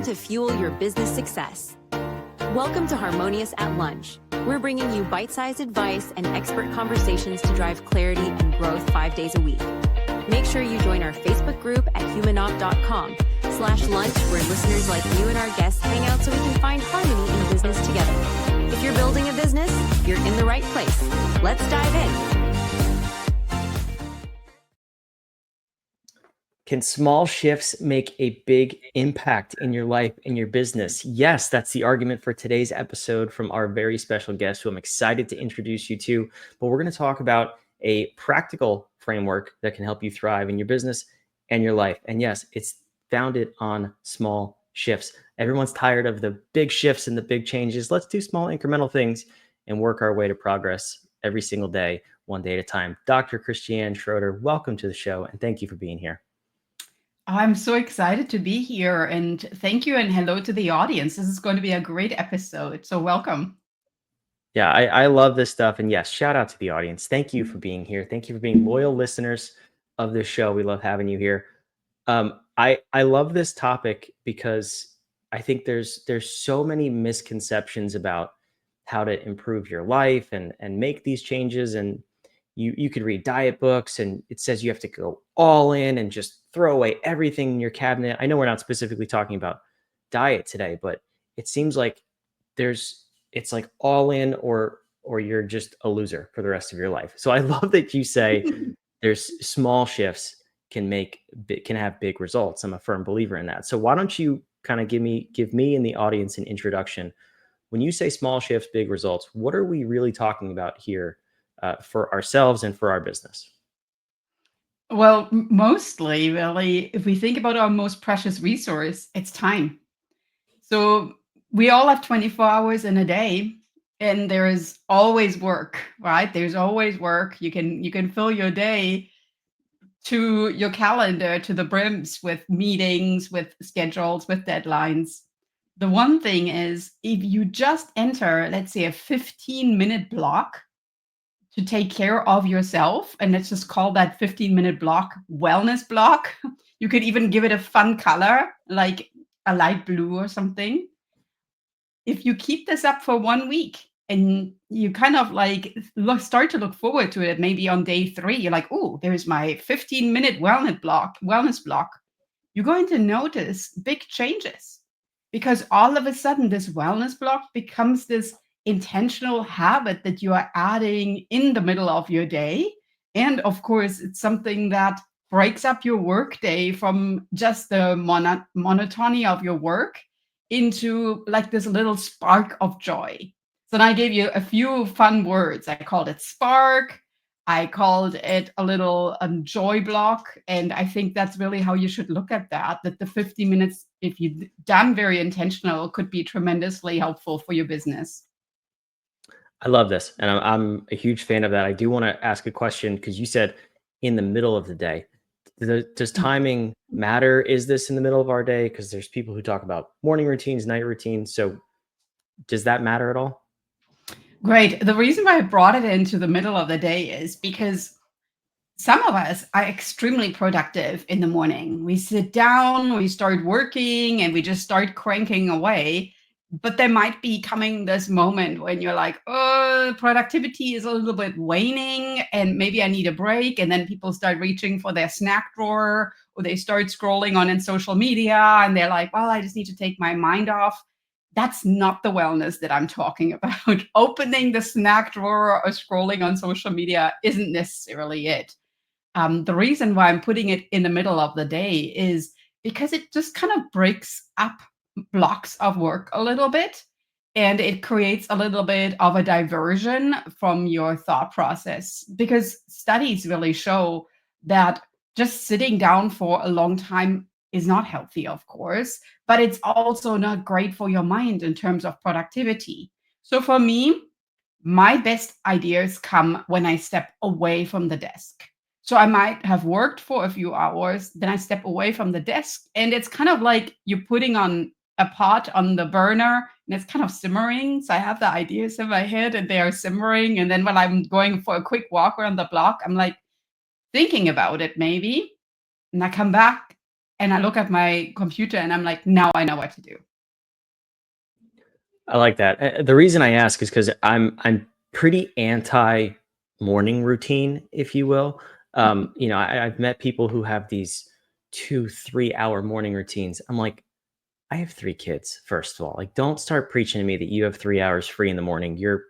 time to fuel your business success. Welcome to Harmonious at Lunch. We're bringing you bite-sized advice and expert conversations to drive clarity and growth 5 days a week. Make sure you join our Facebook group at humanoff.com/lunch, where listeners like you and our guests hang out so we can find harmony in business together. If you're building a business, you're in the right place. Let's dive in. Can small shifts make a big impact in your life, in your business? Yes, that's the argument for today's episode from our very special guest, who I'm excited to introduce you to. But we're going to talk about a practical framework that can help you thrive in your business and your life. And yes, it's founded on small shifts. Everyone's tired of the big shifts and the big changes. Let's do small incremental things and work our way to progress every single day, one day at a time. Dr. Christiane Schroeter, welcome to the show, and thank you for being here. I'm so excited to be here, and thank you and hello to the audience. This is going to be a great episode, so welcome. Yeah, I love this stuff. And yes, shout out to the audience. Thank you for being here. Thank you for being loyal listeners of this show. We love having you here. I love this topic because I think there's so many misconceptions about how to improve your life and make these changes. And you could read diet books and it says you have to go all in and just throw away everything in your cabinet. I know we're not specifically talking about diet today, but it seems like it's like all in or you're just a loser for the rest of your life. So I love that you say there's small shifts can have big results. I'm a firm believer in that. So why don't you kind of give me and the audience an introduction? When you say small shifts, big results, what are we really talking about here for ourselves and for our business? Well, mostly, really, if we think about our most precious resource, it's time. So we all have 24 hours in a day, and there is always work, right? There's always work. You can fill your day to your calendar to the brims with meetings, with schedules, with deadlines. The one thing is, if you just enter, let's say, a 15-minute block to take care of yourself, and let's just call that 15-minute block wellness block. You could even give it a fun color, like a light blue or something. If you keep this up for 1 week and you kind of like start to look forward to it, maybe on day 3, you're like, oh, there's my 15-minute wellness block. You're going to notice big changes, because all of a sudden this wellness block becomes this intentional habit that you are adding in the middle of your day. And of course, it's something that breaks up your work day from just the monotony of your work into like this little spark of joy. So then I gave you a few fun words. I called it spark. I called it a little joy block. And I think that's really how you should look at that the 50 minutes, if you've done very intentional, could be tremendously helpful for your business. I love this. And I'm a huge fan of that. I do want to ask a question, because you said in the middle of the day. Does timing matter? Is this in the middle of our day? Because there's people who talk about morning routines, night routines. So does that matter at all? Great. The reason why I brought it into the middle of the day is because some of us are extremely productive in the morning. We sit down, we start working, and we just start cranking away. But there might be coming this moment when you're like, oh, productivity is a little bit waning and maybe I need a break. And then people start reaching for their snack drawer, or they start scrolling on in social media and they're like, well, I just need to take my mind off. That's not the wellness that I'm talking about. Opening the snack drawer or scrolling on social media isn't necessarily it. The reason why I'm putting it in the middle of the day is because it just kind of breaks up blocks of work a little bit, and it creates a little bit of a diversion from your thought process, because studies really show that just sitting down for a long time is not healthy, of course, but it's also not great for your mind in terms of productivity. So for me, my best ideas come when I step away from the desk. So I might have worked for a few hours, then I step away from the desk, and it's kind of like you're putting on a pot on the burner and it's kind of simmering. So I have the ideas in my head and they are simmering. And then when I'm going for a quick walk around the block, I'm like thinking about it maybe. And I come back and I look at my computer and I'm like, now I know what to do. I like that. The reason I ask is because I'm pretty anti morning routine, if you will. I've met people who have these 2, 3 hour morning routines. I'm like, I have 3 kids. First of all, like, don't start preaching to me that you have 3 hours free in the morning. You're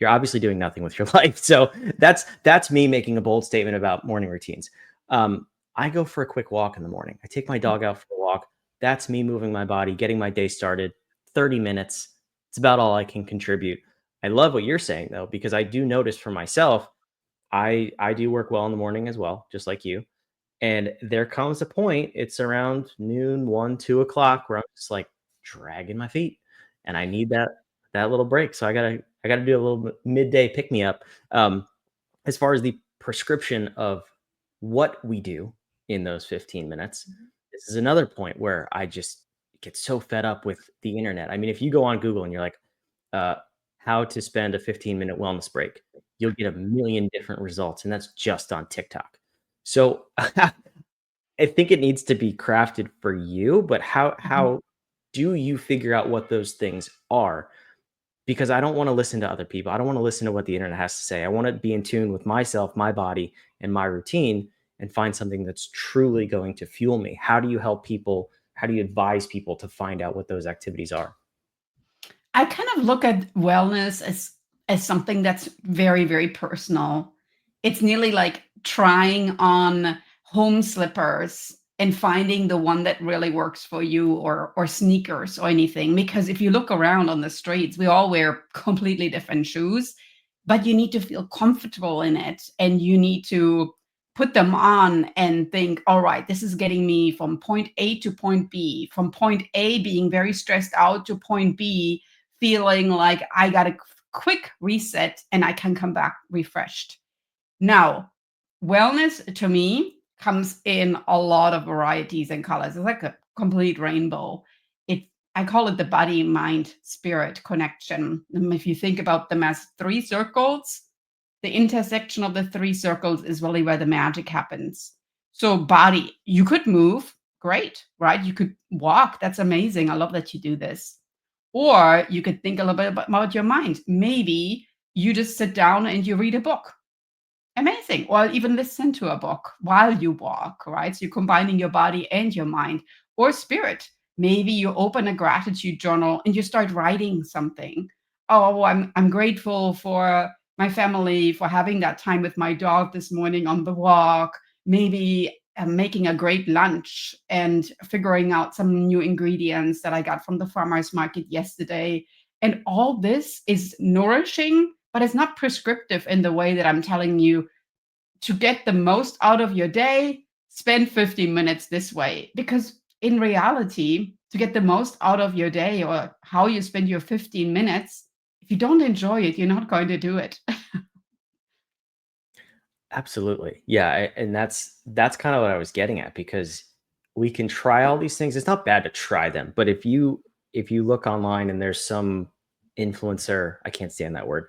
obviously doing nothing with your life. So that's me making a bold statement about morning routines. I go for a quick walk in the morning. I take my dog out for a walk. That's me moving my body, getting my day started. 30 minutes. It's about all I can contribute. I love what you're saying though, because I do notice for myself, I do work well in the morning as well, just like you. And there comes a point, it's around noon, 1, 2 o'clock, where I'm just like dragging my feet, and I need that little break. So I gotta do a little midday pick me up. As far as the prescription of what we do in those 15 minutes, this is another point where I just get so fed up with the internet. I mean, if you go on Google and you're like, uh, how to spend a 15-minute wellness break, you'll get a million different results, and that's just on TikTok. So I think it needs to be crafted for you, but how Mhm. how do you figure out what those things are? Because I don't want to listen to other people. I don't want to listen to what the internet has to say. I want to be in tune with myself, my body, and my routine and find something that's truly going to fuel me. How do you help people? How do you advise people to find out what those activities are? I kind of look at wellness as something that's very, very personal. It's nearly like trying on home slippers and finding the one that really works for you, or sneakers or anything. Because if you look around on the streets, we all wear completely different shoes, but you need to feel comfortable in it, and you need to put them on and think, all right, this is getting me from point A to point B, from point A being very stressed out to point B feeling like I got a quick reset and I can come back refreshed. Now, wellness to me comes in a lot of varieties and colors. It's like a complete rainbow. It I call it the body, mind, spirit connection. If you think about them as three circles, the intersection of the three circles is really where the magic happens. So, body, you could move, great, right? You could walk. That's amazing. I love that you do this. Or you could think a little bit about your mind. Maybe you just sit down and you read a book. Amazing. Or even listen to a book while you walk, right? So you're combining your body and your mind. Or spirit. Maybe you open a gratitude journal and you start writing something. Oh, I'm grateful for my family, for having that time with my dog this morning on the walk. Maybe making a great lunch and figuring out some new ingredients that I got from the farmer's market yesterday. And all this is nourishing, but it's not prescriptive in the way that I'm telling you to get the most out of your day, spend 15 minutes this way. Because in reality, to get the most out of your day or how you spend your 15 minutes, if you don't enjoy it, you're not going to do it. Absolutely. Yeah, and that's kind of what I was getting at, because we can try all these things. It's not bad to try them, but if you look online and there's some influencer, I can't stand that word.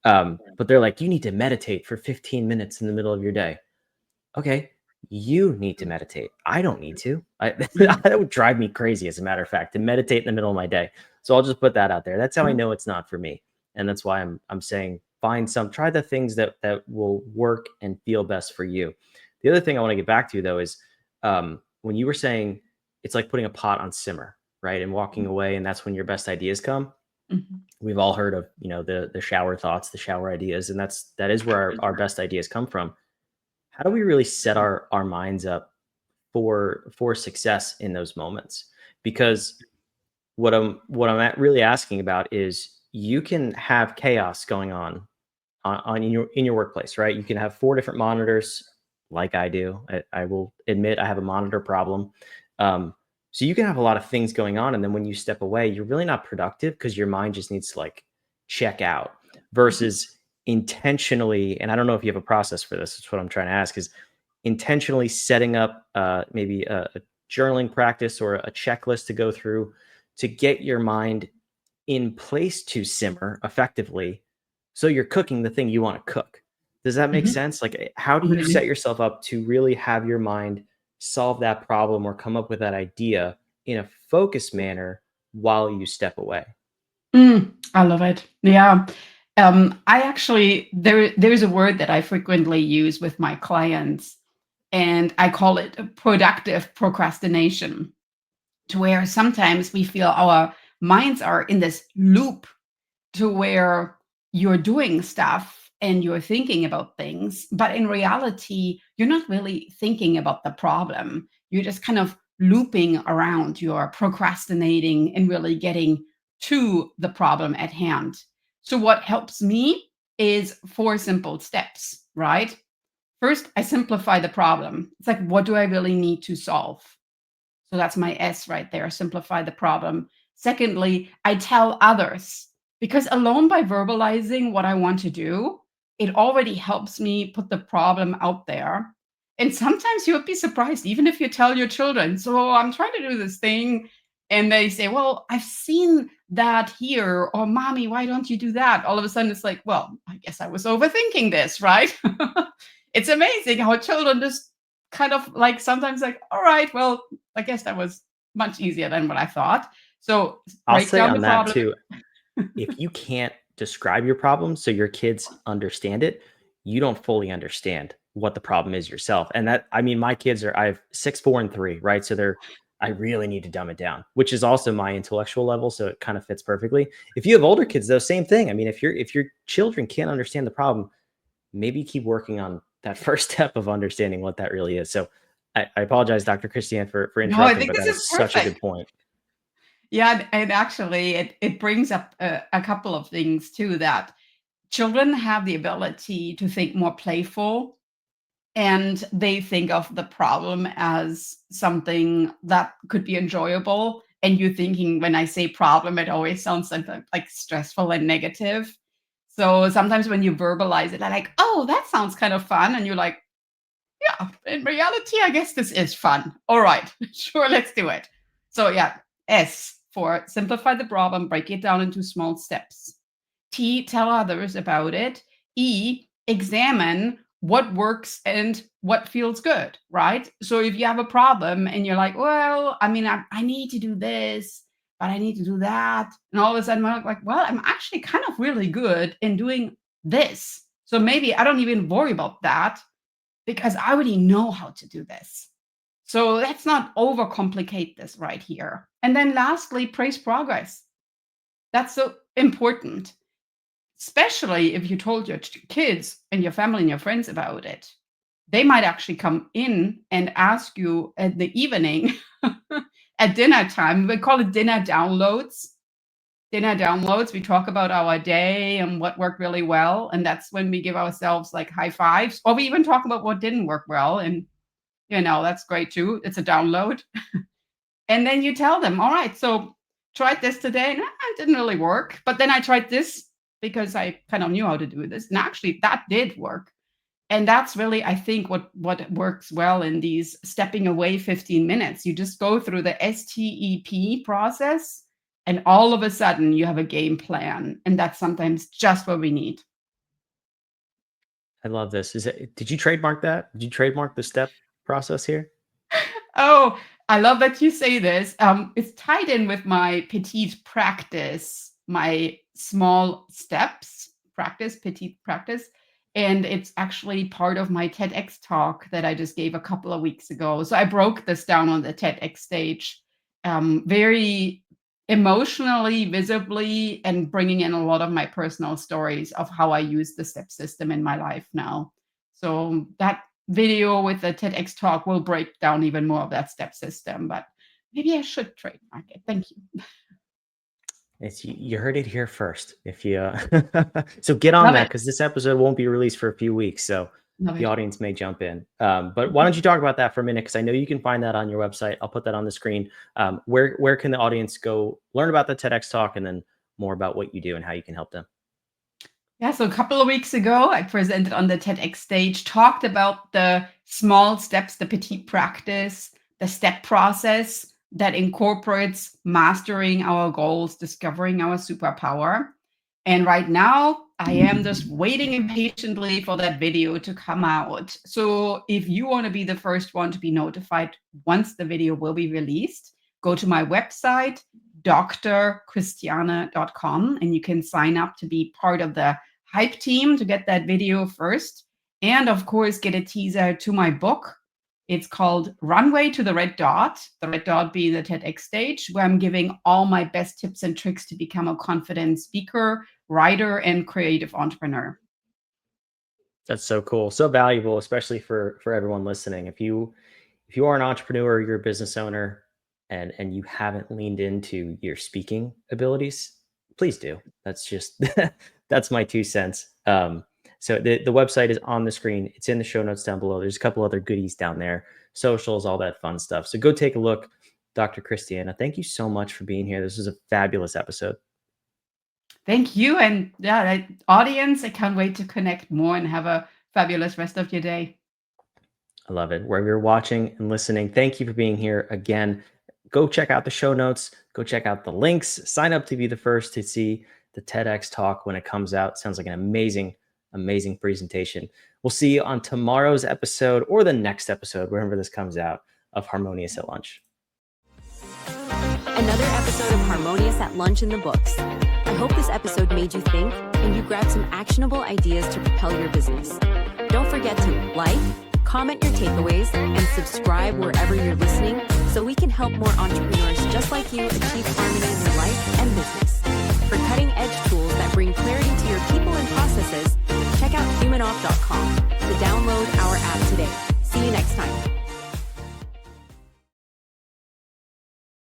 But they're like, you need to meditate for 15 minutes in the middle of your day. Okay, you need to meditate. I don't need to. That would drive me crazy, as a matter of fact, to meditate in the middle of my day. So I'll just put that out there. That's how I know it's not for me, and that's why I'm saying try the things that will work and feel best for you. The other thing I want to get back to though is, when you were saying it's like putting a pot on simmer, right, and walking away, and that's when your best ideas come. Mhm. We've all heard of the shower thoughts, the shower ideas, and that is where our best ideas come from. How do we really set our minds up for success in those moments? Because really asking about is, you can have chaos going on in your workplace, right? You can have 4 different monitors, like I do. I will admit I have a monitor problem. So you can have a lot of things going on, and then when you step away, you're really not productive because your mind just needs to like check out. Mhm. Versus intentionally, and I don't know if you have a process for this. That's what I'm trying to ask, is intentionally setting up maybe a journaling practice or a checklist to go through to get your mind in place to simmer effectively, so you're cooking the thing you want to cook. Does that make Mhm. sense? Like, how do you set Completely. yourself up to really have your mind solve that problem or come up with that idea in a focused manner while you step away. I love it. Yeah. I actually there's a word that I frequently use with my clients, and I call it productive procrastination. To where sometimes we feel our minds are in this loop to where you're doing stuff and you're thinking about things, but in reality, you're not really thinking about the problem. You're just kind of looping around, you're procrastinating and really getting to the problem at hand. So, what helps me is 4 simple steps, right? First, I simplify the problem. It's like, what do I really need to solve? So that's my S right there, simplify the problem. Secondly, I tell others, because alone by verbalizing what I want to do, it already helps me put the problem out there. And sometimes you'll be surprised, even if you tell your children, so I'm trying to do this thing. And they say, well, I've seen that here, or mommy, why don't you do that? All of a sudden it's like, well, I guess I was overthinking this, right? It's amazing how children just kind of like sometimes like, all right, well, I guess that was much easier than what I thought. So I'll break say down on the that problem. too, if you can't describe your problem so your kids understand it, you don't fully understand what the problem is yourself. And that, I mean, my kids are, I have 6, 4, and 3, right? So I really need to dumb it down, which is also my intellectual level. So it kind of fits perfectly. If you have older kids, though, same thing. I mean, if your children can't understand the problem, maybe keep working on that first step of understanding what that really is. So I apologize, Dr. Christiane, for No, I interrupting, think but this that is is such a good perfect. point. Yeah, and actually it brings up a couple of things too, that children have the ability to think more playful, and they think of the problem as something that could be enjoyable. And you're thinking, when I say problem, it always sounds like stressful and negative. So sometimes when you verbalize it, they're like, oh, that sounds kind of fun. And you're like, yeah, in reality, I guess this is fun. All right, sure, let's do it. So yeah, S for simplify the problem, break it down into small steps. T, tell others about it. E, examine what works and what feels good, right? So if you have a problem and you're like, well, I mean, I need to do this, but I need to do that. And all of a sudden, I'm like, well, I'm actually kind of really good in doing this. So maybe I don't even worry about that because I already know how to do this. So let's not overcomplicate this right here. And then lastly, praise progress. That's so important, especially if you told your kids and your family and your friends about it. They might actually come in and ask you at the evening at dinner time. We call it dinner downloads. Dinner downloads. We talk about our day and what worked really well. And that's when we give ourselves like high fives, or we even talk about what didn't work well. And, that's great too. It's a download. And then you tell them, all right, so tried this today. No, it didn't really work. But then I tried this because I kind of knew how to do this. And actually, that did work. And that's really, I think, what works well in these stepping away 15 minutes. You just go through the S.T.E.P process, and all of a sudden you have a game plan. And that's sometimes just what we need. I love this. Did you trademark that? Did you trademark the step process here? Oh, I love that you say this. It's tied in with my petite practice, my small steps practice, petite practice. And it's actually part of my TEDx talk that I just gave a couple of weeks ago. So I broke this down on the TEDx stage, very emotionally, visibly, and bringing in a lot of my personal stories of how I use the step system in my life now. So that video with the TEDx talk will break down even more of that step system, but maybe I should trademark it. Thank you. You heard it here first. If you so get on Love that it. because this episode won't be released for a few weeks, so Love the it. audience may jump in. But why don't you talk about that for a minute? Because I know you can find that on your website. I'll put that on the screen. Where can the audience go learn about the TEDx talk and then more about what you do and how you can help them? Yeah, so a couple of weeks ago, I presented on the TEDx stage, talked about the small steps, the petite practice, the step process that incorporates mastering our goals, discovering our superpower. And right now, I am just waiting impatiently for that video to come out. So if you want to be the first one to be notified once the video will be released, go to my website, drchristiane.com, and you can sign up to be part of the hype team to get that video first. And of course, get a teaser to my book. It's called Runway to the Red Dot being the TEDx stage, where I'm giving all my best tips and tricks to become a confident speaker, writer, and creative entrepreneur. That's so cool. So valuable, especially for everyone listening. If you are an entrepreneur, you're a business owner, and you haven't leaned into your speaking abilities, please do. That's just that's my 2 cents. So the website is on the screen. It's in the show notes down below. There's a couple other goodies down there, socials, all that fun stuff. So go take a look. Dr. Christiane, thank you so much for being here. This was a fabulous episode. Thank you. And audience, I can't wait to connect more and have a fabulous rest of your day. I love it. Wherever you're watching and listening, thank you for being here again. Go check out the show notes. Go check out the links. Sign up to be the first to see the TEDx talk when it comes out. Sounds like an amazing presentation. We'll see you on tomorrow's episode or the next episode, wherever this comes out, of Harmonious at Lunch. Another episode of Harmonious at Lunch in the books. I hope this episode made you think and you grabbed some actionable ideas to propel your business. Don't forget to like, comment your takeaways, and subscribe wherever you're listening so we can help more entrepreneurs just like you achieve harmony in their life and business.